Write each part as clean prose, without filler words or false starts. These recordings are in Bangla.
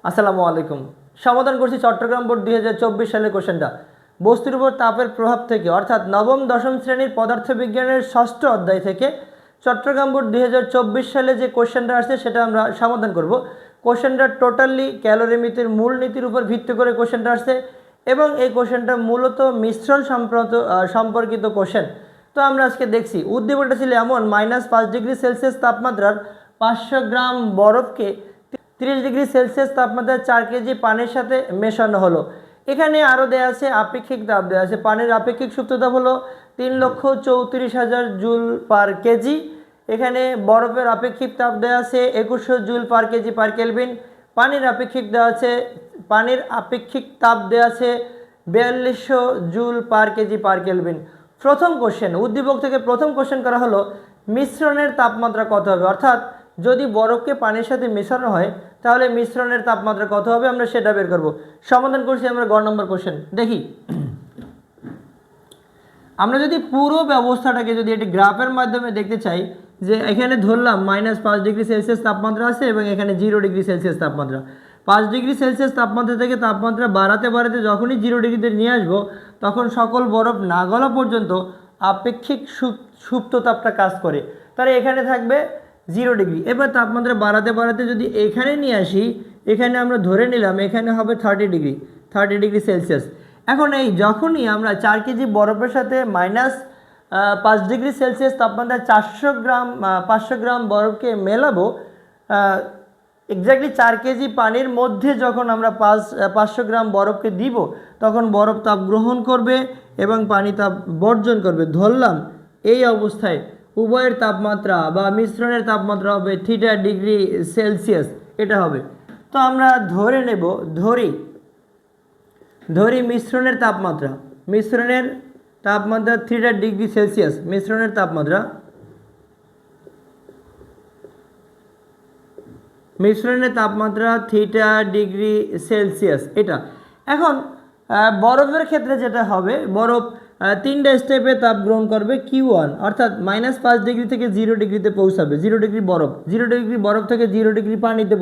আসসালামু আলাইকুম। সমাধান করছি চট্টগ্রাম বোর্ড 2024 সালের কোশ্চেনটা। বস্তুর উপর তাপের প্রভাব থেকে অর্থাৎ নবম দশম শ্রেণীর পদার্থবিজ্ঞানের ষষ্ঠ অধ্যায় থেকে চট্টগ্রাম বোর্ড 2024 সালে যে কোশ্চেনটা আসছে সেটা আমরা সমাধান করব। কোশ্চেনটা টোটালি ক্যালোরিমিতির মূল নীতির উপর ভিত্তি করে কোশ্চেনটা আসছে এবং এই কোশ্চেনটা মূলত মিশ্রণ সম্পর্কিত কোশ্চেন। তো আমরা আজকে দেখছি উদ্দীপকটা ছিল এমন, -5 ডিগ্রি সেলসিয়াস তাপমাত্রার 500 গ্রাম বরফকে 30 ডিগ্রি সেলসিয়াস তাপমাত্রায় 4 কেজি পানির সাথে মেশানো হলো। এখানে আরও দেওয়া আছে আপেক্ষিক তাপ দেওয়া আছে। পানির আপেক্ষিক সুপ্ত তাপ হলো 3,34,000 জুল পার কেজি। এখানে বরফের আপেক্ষিক তাপ দেওয়া আছে 2100 joule per KG per kelvin. পানির আপেক্ষিক তাপ দেওয়া আছে 4200 joule per KG per kelvin. প্রথম কোশ্চেন, উদ্দীপক থেকে প্রথম কোশ্চেন করা হলো মিশ্রণের তাপমাত্রা কত হবে, অর্থাৎ যদি বরফকে পানির সাথে মেশানো হয় তাহলে মিশ্রণের তাপমাত্রা কত হবে আমরা সেটা বের করব। সমাধান করছি আমরা গ নম্বর কোশ্চেন। দেখি, আমরা যদি পুরো ব্যবস্থাটাকে যদি একটি গ্রাফের মাধ্যমে দেখতে চাই, যে এখানে ধরলাম -5 ডিগ্রি সেলসিয়াস তাপমাত্রা আছে এবং এখানে 0 ডিগ্রি সেলসিয়াস তাপমাত্রা। 5 ডিগ্রি সেলসিয়াস তাপমাত্রা থেকে তাপমাত্রা বাড়াতে বাড়াতে যখনই 0 ডিগ্রিতে নিয়ে আসবো তখন সকল বরফ না গলা পর্যন্ত আপেক্ষিক সুপ্ত তাপটা কাজ করে। তাহলে এখানে থাকবে 0 ডিগ্রি। এবার তাপমাত্রা বাড়াতে বাড়াতে যদি এখানে নিয়ে আসি, এখানে আমরা ধরে নিলাম এখানে হবে 30 ডিগ্রি সেলসিয়াস। এখন এই যখনই আমরা 4 কেজি বরফের সাথে -5 ডিগ্রি সেলসিয়াস তাপমাত্রায় 500 গ্রাম বরফকে মেলাবো, এক্স্যাক্টলি 4 কেজি পানির মধ্যে যখন আমরা 500 গ্রাম বরফকে দিব তখন বরফ তাপ গ্রহণ করবে এবং পানি তাপ বর্জন করবে। ধরলাম এই অবস্থায় উভয়ের তাপমাত্রা বা মিশ্রণের তাপমাত্রা হবে থিটা ডিগ্রি সেলসিয়াস, এটা হবে। তো আমরা ধরে নেব, ধরি মিশ্রণের তাপমাত্রা 3 ডিগ্রি সেলসিয়াস। মিশ্রণের তাপমাত্রা 3 ডিগ্রি সেলসিয়াস এটা। এখন বরফের ক্ষেত্রে যেটা হবে, বরফ 3টা স্টেপে তাপ গ্রহণ করবে Q1, অর্থাৎ -5 ডিগ্রি থেকে 0 ডিগ্রিতে পৌঁছাবে। 0 ডিগ্রি বরফ থেকে 0 ডিগ্রি পানিতে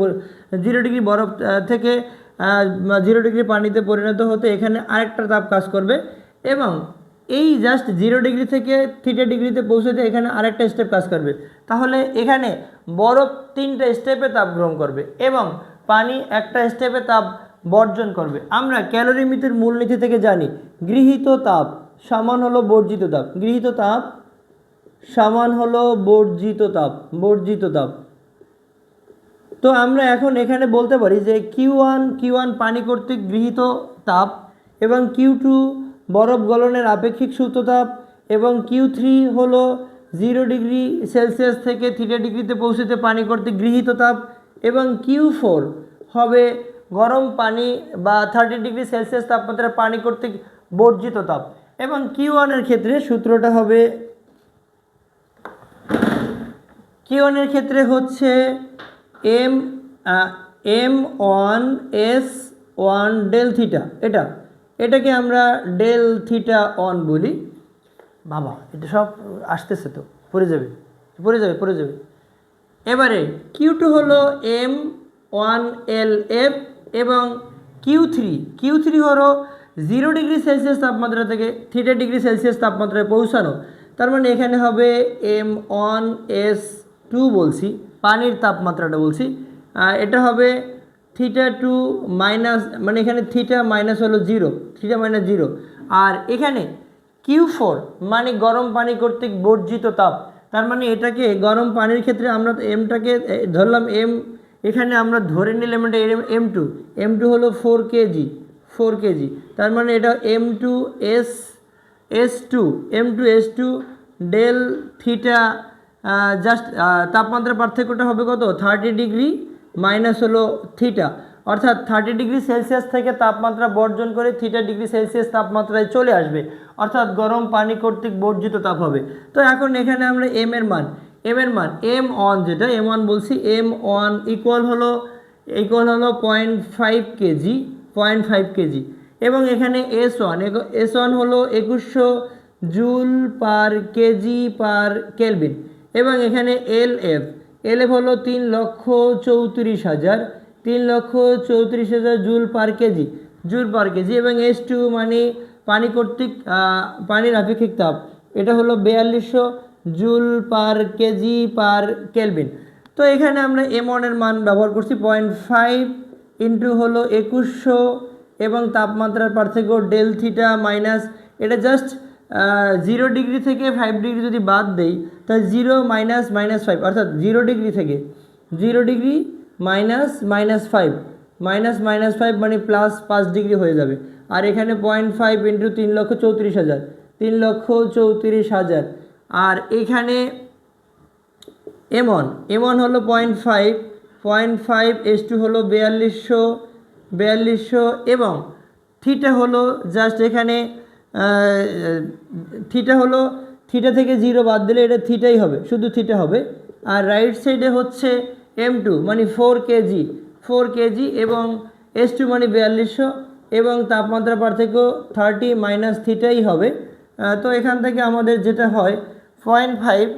0 ডিগ্রি বরফ থেকে 0 ডিগ্রি পানিতে পরিণত হতে এখানে আরেকটা তাপ কাজ করবে এবং এই জাস্ট 0 ডিগ্রি থেকে থিটা ডিগ্রিতে পৌঁছতে এখানে আরেকটা স্টেপ কাজ করবে। তাহলে এখানে বরফ 3টা স্টেপে তাপ গ্রহণ করবে এবং পানি একটা স্টেপে তাপ বর্জন করবে। আমরা ক্যালোরিমিতির মূলনীতি থেকে জানি গৃহীত তাপ সমান হলো বর্জিত তাপ। গৃহীত তাপ সমান হলো বর্জিত তাপ। তো আমরা এখন এখানে বলতে পারি যে Q1 পানি কর্তৃক গৃহীত তাপ এবং Q2 বরফ গলনের আপেক্ষিক সুপ্ত তাপ এবং Q3 হলো 0 ডিগ্রি সেলসিয়াস থেকে থিটা ডিগ্রিতে পৌঁছতে পানি কর্তৃক গৃহীত তাপ এবং Q4 হবে গরম পানি বা 30 ডিগ্রি সেলসিয়াস তাপমাত্রার পানি কর্তৃক বর্জিত তাপ। এবং Q1 এর ক্ষেত্রে সূত্রটা হবে, Q1 এর ক্ষেত্রে হচ্ছে m1s1 ডেল থিটা। এটাকে আমরা ডেল থিটা অন বলি। বাবা এটা সব আসতেছে তো পড়ে যাবে। এবারে Q2 হলো m1lf এবং Q3 হলো 0 ডিগ্রি সেলসিয়াস তাপমাত্রা থেকে থিটা ডিগ্রি সেলসিয়াস তাপমাত্রায় পৌঁছানো। তার মানে এখানে হবে m1s2 বলছি, পানির তাপমাত্রাটা বলছি। এটা হবে θ2 মাইনাস, মানে এখানে থিটা মাইনাস হলো 0, আর এখানে Q4 মানে গরম পানি কর্তৃক বর্জিত তাপ। তার মানে এটাকে গরম পানির ক্ষেত্রে আমরা এমটাকে ধরলাম এম, এখানে আমরা ধরে নিলাম এটা m2 হলো 4 কেজি। তার মানে এটা m2s2 ডেল থিটা, জাস্ট তাপমাত্রার পার্থক্যটা হবে কত, 30 ডিগ্রি মাইনাস হলো থিটা, অর্থাৎ 30 ডিগ্রি সেলসিয়াস থেকে তাপমাত্রা বর্জন করে থিটা ডিগ্রি সেলসিয়াস তাপমাত্রায় চলে আসবে, অর্থাৎ গরম পানি কর্তৃক বর্জিত তাপ হবে। তো এখন এখানে আমরা m এর মান m1 যেটা m1 বলছি, m1 ইকুয়াল হলো 0.5 কেজি এবং এখানে S1 হলো 2100 joule per KG per kelvin এবং এখানে LF হলো 3,34,000 3,34,000 জুল পার কেজি, এবং H2 মানে পানি কর্তৃক পানির আপেক্ষিক তাপ, এটা হলো 4200 joule per KG per kelvin. তো এখানে আমরা M1 এর মান ব্যবহার করছি 0.5 ইন্টু হলো 2100 এবং তাপমাত্রার পার্থক্য ডেল থিটা মাইনাস, এটা জাস্ট 0 ডিগ্রি থেকে 5 ডিগ্রি যদি বাদ দেই তাহলে 0 মাইনাস -5, অর্থাৎ 0 ডিগ্রি থেকে 0 ডিগ্রি মাইনাস -5 -5 মানে প্লাস 5 ডিগ্রি হয়ে যাবে। আর এখানে 0.5 ইন্টু 3,34,000, 3,34,000। আর এখানে M1 হলো 0.5, H2 হলো 4200 এবং থিটা হলো জাস্ট এখানে থিটা থেকে 0 বাদ দিলে এটা থিটাই হবে, শুধু থিটা হবে। আর রাইট সাইডে হচ্ছে M2 মানে 4 কেজি এবং H2 মানে 4200 এবং তাপমাত্রা পার্থক্য 30 মাইনাস থিটাই হবে। তো এখান থেকে আমাদের যেটা হয় 0.5,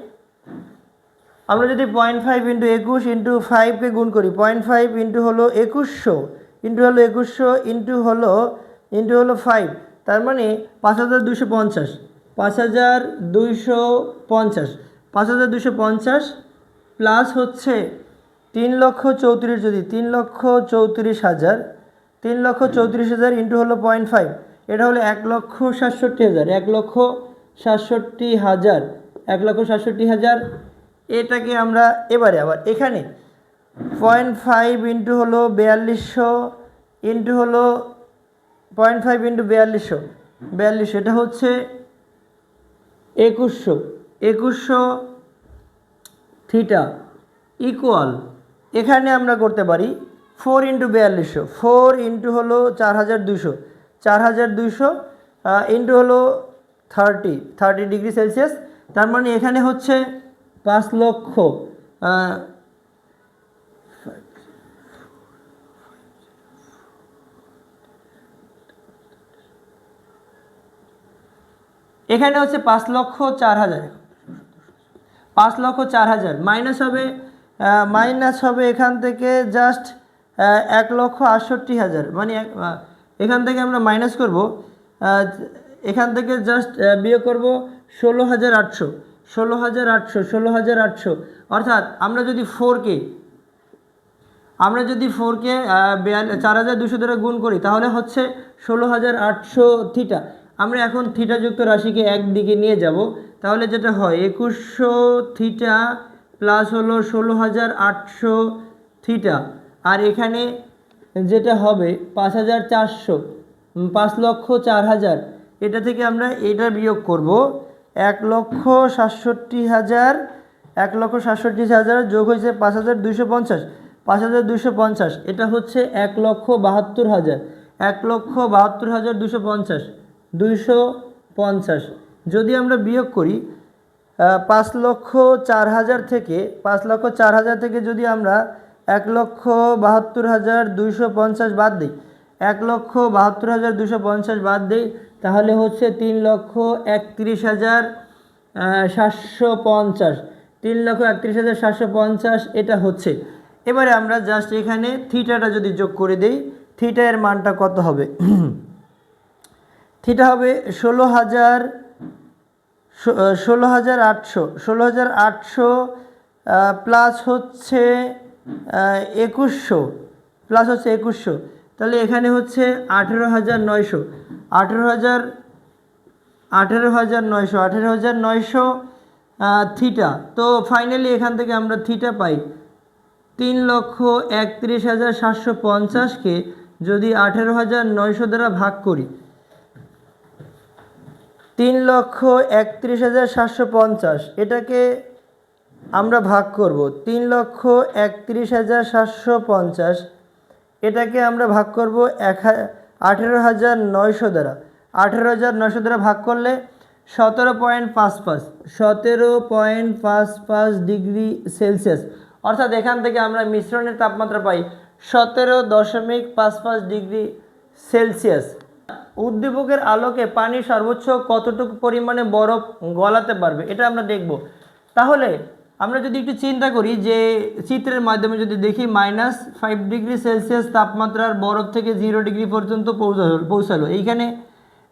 আমরা যদি 0.5 ইন্টু 21 ইন্টু 5কে গুণ করি, 0.5 ইন্টু হলো 2100 ইন্টু হলো 5, তার মানে 5250 প্লাস হচ্ছে 3,34,000, যদি 3,34,000 ইন্টু হলো 0.5, এটা হলো 1,67,000। এটাকে আমরা এবারে আবার এখানে 0.5 ইন্টু হলো 4200 ইন্টু হলো 0.5 ইন্টু 4200, এটা হচ্ছে 2100 থিটা ইকুয়াল, এখানে আমরা করতে পারি 4 ইন্টু 4200, 4 ইন্টু হলো 4200 ইন্টু হলো 30 ডিগ্রি সেলসিয়াস, তার মানে এখানে হচ্ছে 5 লক্ষ এখানে হচ্ছে 5,04,000 মাইনাস হবে এখান থেকে জাস্ট 1,68,000, মানে এখান থেকে আমরা মাইনাস করব, এখান থেকে জাস্ট বিয়োগ করব 16,800, অর্থাৎ আমরা যদি 4কে 4,200 দ্বারা গুণ করি তাহলে হচ্ছে 16,800 থিটা। আমরা এখন থিটাযুক্ত রাশিকে একদিকে নিয়ে যাব, তাহলে যেটা হয় 2100 থিটা প্লাস হলো 16,800 থিটা, আর এখানে যেটা হবে 5,400, 5,04,000, এটা থেকে আমরা এটা বিয়োগ করব 1,67,000 যোগ হয়েছে 5,250, এটা হচ্ছে 1,72,000, 1,72,250। যদি আমরা বিয়োগ করি 5,04,000 থেকে যদি আমরা 1,72,250 বাদ দিই, 1,72,250 বাদ দিই, তাহলে হচ্ছে 3,31,750, 3,31,750 এটা হচ্ছে। এবারে আমরা জাস্ট এখানে থিটাটা যদি যোগ করে দেই, থিটা এর মানটা কত হবে? থিটা হবে 16,800 প্লাস হচ্ছে 2100, তাহলে এখানে হচ্ছে 18,900 থিটা। তো ফাইনালি এখান থেকে আমরা থিটা পাই 3,31,750কে যদি 18,900 দ্বারা ভাগ করি, 3,31,750 এটাকে আমরা ভাগ করব 3,31,750, এটাকে আমরা ভাগ করব 18,900 দ্বারা। 18,900 দ্বারা ভাগ করলে 17.55 ডিগ্রি সেলসিয়াস, অর্থাৎ এখান থেকে আমরা মিশ্রণের তাপমাত্রা পাই 17.55 ডিগ্রি সেলসিয়াস। উদ্দীপকের আলোকে পানি সর্বোচ্চ কতটুকু পরিমাণে বরফ গলাতে পারবে এটা আমরা দেখব। তাহলে আমরা যদি একটু চিন্তা করি যে চিত্রের মাধ্যমে যদি দেখি -5 ডিগ্রি সেলসিয়াস তাপমাত্রার বরফ থেকে 0 ডিগ্রি পর্যন্ত পৌঁছালো এইখানে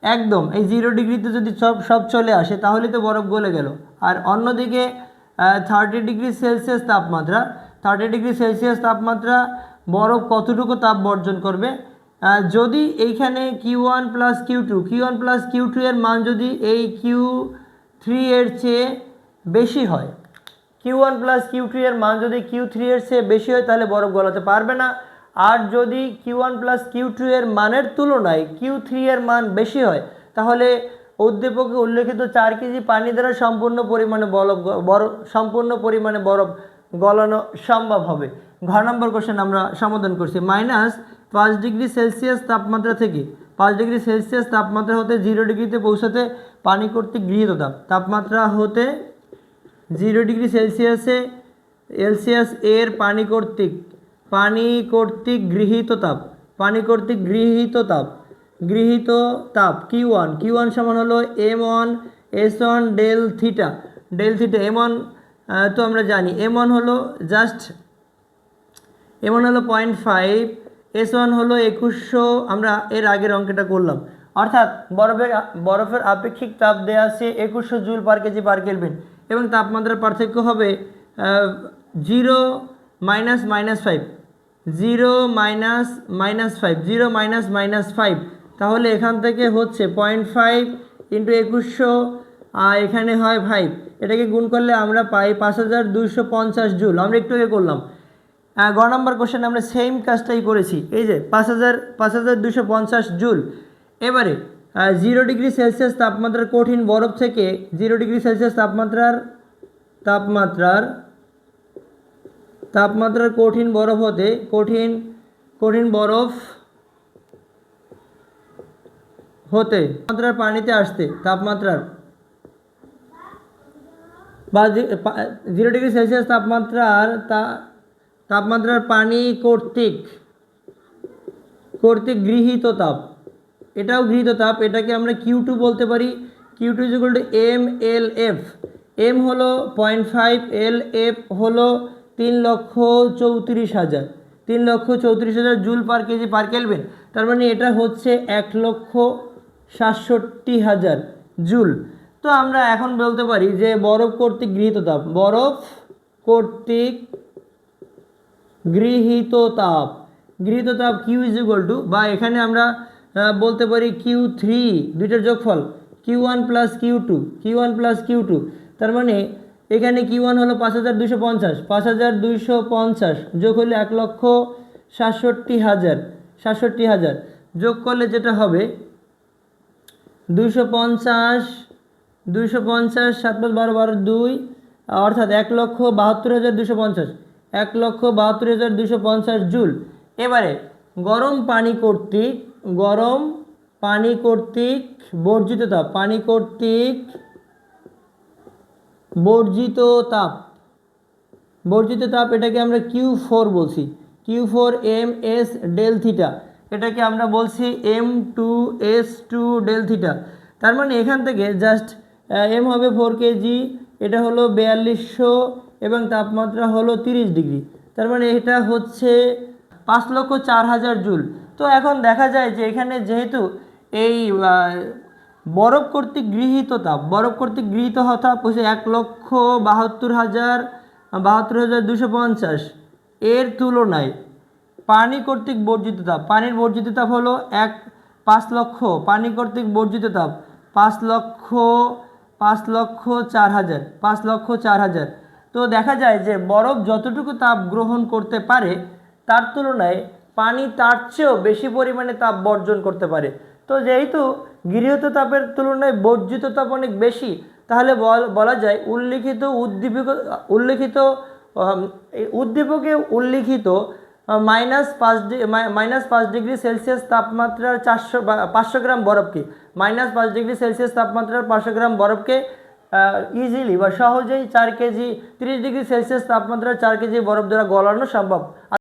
একদম এই 0 ডিগ্রিতে যদি সব চলে আসে তাহলে তো বরফ গলে গেল। আর অন্যদিকে 30 ডিগ্রি সেলসিয়াস তাপমাত্রা বরফ কতটুকু তাপ বর্জন করবে? যদি এইখানে Q1 + Q2 এর মান যদি এই Q3 এর চেয়ে বেশি হয়, Q1 + Q2 এর মান যদি Q3 এর চেয়ে বেশি হয় তাহলে বরফ গলাতে পারবে না। আর যদি Q1 + Q2 এর মানের তুলনায় Q3 এর মান বেশি হয় তাহলে উদ্দীপকে উল্লেখিত 4 কেজি পানি দ্বারা সম্পূর্ণ পরিমাণে বরফ গলানো সম্ভব হবে। ঘ নম্বর কোশ্চেন আমরা সমাধান করছি। -5 ডিগ্রি সেলসিয়াস তাপমাত্রা থেকে 5 ডিগ্রি সেলসিয়াস তাপমাত্রা হতে 0 ডিগ্রিতে পৌঁছাতে পানি কর্তৃক গৃহীত তাপমাত্রা হতে 0 ডিগ্রি সেলসিয়াস এর পানি কর্তৃক গৃহীত তাপ Q1 সমান হলো m1s1 ডেল থিটা m1 তো আমরা জানি m1 হলো 0.5, s1 হলো 2100, আমরা এর আগের অঙ্কটা করলাম। অর্থাৎ বরফের আপেক্ষিক তাপ দেওয়া আছে 2100 joule per KG per kelvin এবং তাপমাত্রার পার্থক্য হবে 0 - -5, তাহলে এখান থেকে হচ্ছে 0.5 × 2100, এখানে হয় 5, এটাকে গুণ করলে আমরা পাই 5250 জুল। আমরা একটু আগে করলাম। গ নম্বর কোশ্চেন আমরা সেম কাজটাই করেছি, এই যে 5250 জুল। এবারে 0 ডিগ্রি সেলসিয়াস তাপমাত্রার কঠিন বরফ থেকে 0 ডিগ্রি সেলসিয়াস তাপমাত্রার কঠিন বরফ হতে তাপমাত্রার পানিতে আসতে তাপমাত্রার 0 ডিগ্রি সেলসিয়াস তাপমাত্রার পানি কর্তৃক গৃহীত তাপ, এটাও গৃহীত তাপ, এটাকে আমরা Q2 বলতে পারি। Q2 = mLF, m হলো 0.5, LF হলো 3,34,000 joule per KG per kelvin. তার মানে এটা হচ্ছে 1,67,000 জুল। তো আমরা এখন বলতে পারি যে বরফ কর্তৃক গৃহীত তাপ Q = বা এখানে আমরা বলতে পারি Q3, দুইটার যোগফল Q1 + Q2, তার মানে এখানে Q1 হলো 5250 যোগ হলে 1,67,000 যোগ করলে যেটা হবে 250 7 + 12 = 2, অর্থাৎ 1,72,250 জুল। এবারে গরম পানি কর্তৃক বর্জিত তাপ এটাকে আমরা Q4 বলছি, Q4 ms ডেল থিটা, এটাকে আমরা বলছি m2s2 ডেল থিটা। তার মানে এখান থেকে জাস্ট m হবে 4 কেজি, এটা হলো 4200 এবং তাপমাত্রা হলো 30 ডিগ্রি, তার মানে এটা হচ্ছে 5,04,000 জুল। তো এখন দেখা যায় যে এখানে যেহেতু এই বরফ কর্তৃক গৃহীত তাপ হচ্ছে 1,72,250 এর তুলনায় পানি কর্তৃক পানির বর্জিত তাপ হলো 5,00,000, পানি কর্তৃক বর্জিত তাপ 5,04,000। তো দেখা যায় যে বরফ যতটুকু তাপ গ্রহণ করতে পারে তার তুলনায় পানি তার চেয়েও বেশি পরিমাণে তাপ বর্জন করতে পারে। তো যেহেতু গৃহীত তাপের তুলনায় বর্জিত তাপ অনেক বেশি, তাহলে বলা যায় উদ্দীপকে উল্লিখিত -5 ডিগ্রি সেলসিয়াস তাপমাত্রার 500 গ্রাম বরফকে -5 ডিগ্রি সেলসিয়াস তাপমাত্রার 500 গ্রাম বরফকে ইজিলি বা সহজেই 4 কেজি 30 ডিগ্রি সেলসিয়াস তাপমাত্রার 4 কেজি বরফ দ্বারা গলানো সম্ভব।